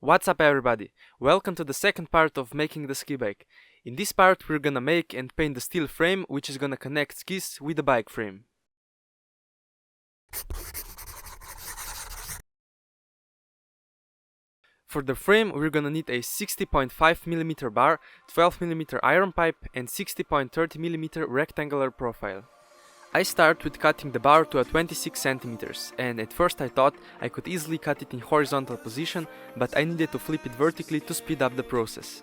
What's up everybody? Welcome to the second part of making the ski bike. In this part we're gonna make and paint the steel frame which is gonna connect skis with the bike frame. For the frame we're gonna need a 60.5mm bar, 12mm iron pipe and 60.30mm rectangular profile. I start with cutting the bar to a 26 cm, and at first I thought I could easily cut it in horizontal position, but I needed to flip it vertically to speed up the process.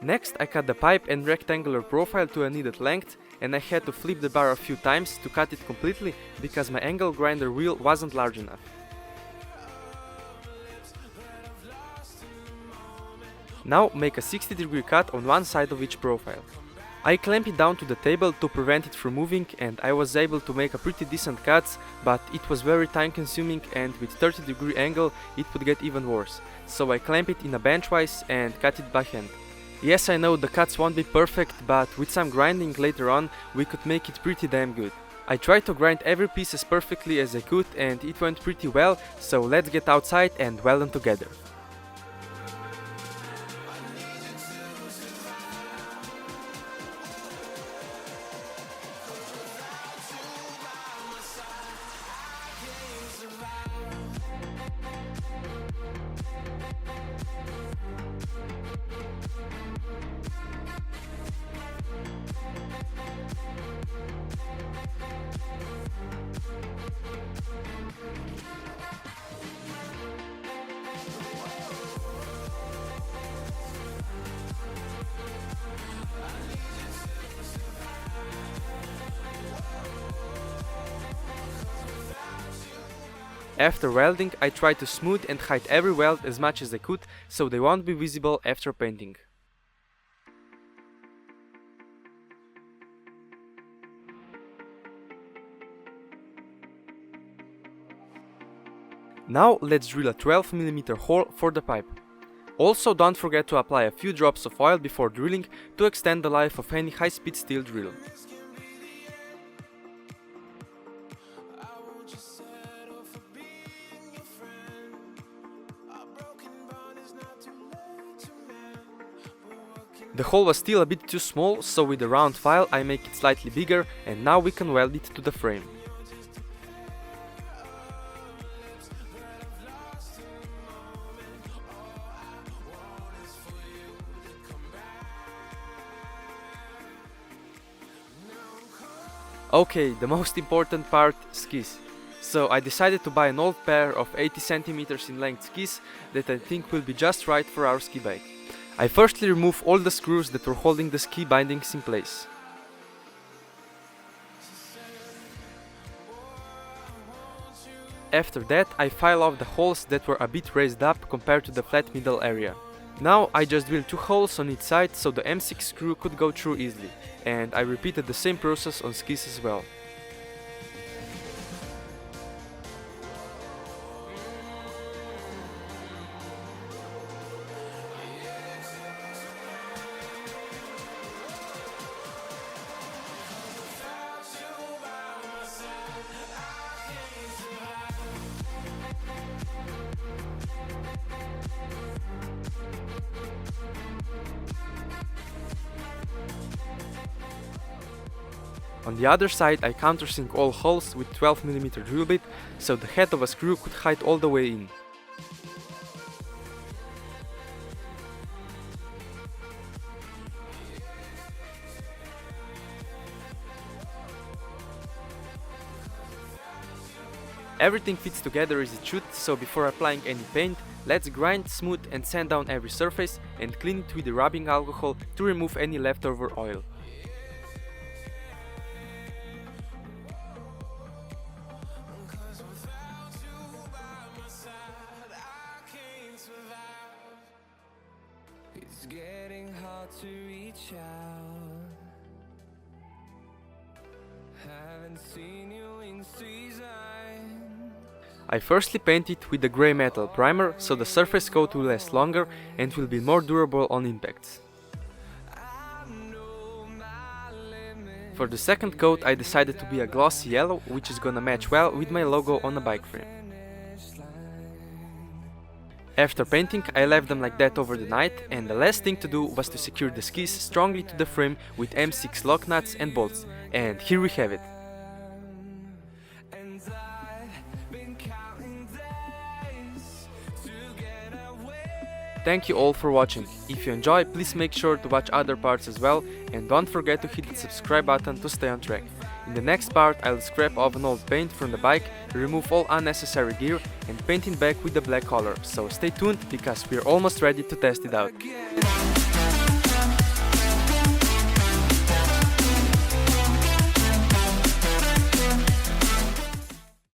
Next I cut the pipe and rectangular profile to a needed length, and I had to flip the bar a few times to cut it completely because my angle grinder wheel wasn't large enough. Now make a 60-degree cut on one side of each profile. I clamp it down to the table to prevent it from moving, and I was able to make a pretty decent cuts, but it was very time consuming, and with 30-degree angle it would get even worse. So I clamp it in a benchwise and cut it by hand. Yes, I know the cuts won't be perfect, but with some grinding later on we could make it pretty damn good. I tried to grind every piece as perfectly as I could and it went pretty well, so let's get outside and weld them together. After welding, I tried to smooth and hide every weld as much as I could so they won't be visible after painting. Now let's drill a 12mm hole for the pipe. Also don't forget to apply a few drops of oil before drilling to extend the life of any high-speed steel drill. The hole was still a bit too small, so with the round file I make it slightly bigger, and now we can weld it to the frame. Okay, the most important part, skis. So I decided to buy an old pair of 80 cm in length skis that I think will be just right for our ski bike. I firstly remove all the screws that were holding the ski bindings in place. After that I file off the holes that were a bit raised up compared to the flat middle area. Now I just drilled 2 holes on each side so the M6 screw could go through easily, and I repeated the same process on skis as well. On the other side I countersink all holes with 12mm drill bit, so the head of a screw could hide all the way in. Everything fits together as it should, so before applying any paint, let's grind, smooth and sand down every surface and clean it with the rubbing alcohol to remove any leftover oil. It's getting hard to reach out. Haven't seen you in season. I firstly paint it with the grey metal primer so the surface coat will last longer and will be more durable on impacts. For the second coat I decided to be a glossy yellow, which is gonna match well with my logo on the bike frame. After painting, I left them like that over the night, and the last thing to do was to secure the skis strongly to the frame with M6 lock nuts and bolts, and here we have it. And I've been counting days to get away. Thank you all for watching. If you enjoy, please make sure to watch other parts as well, and don't forget to hit the subscribe button to stay on track. In the next part, I'll scrap off an old paint from the bike, remove all unnecessary gear and paint it back with the black color, so stay tuned because we're almost ready to test it out. Again.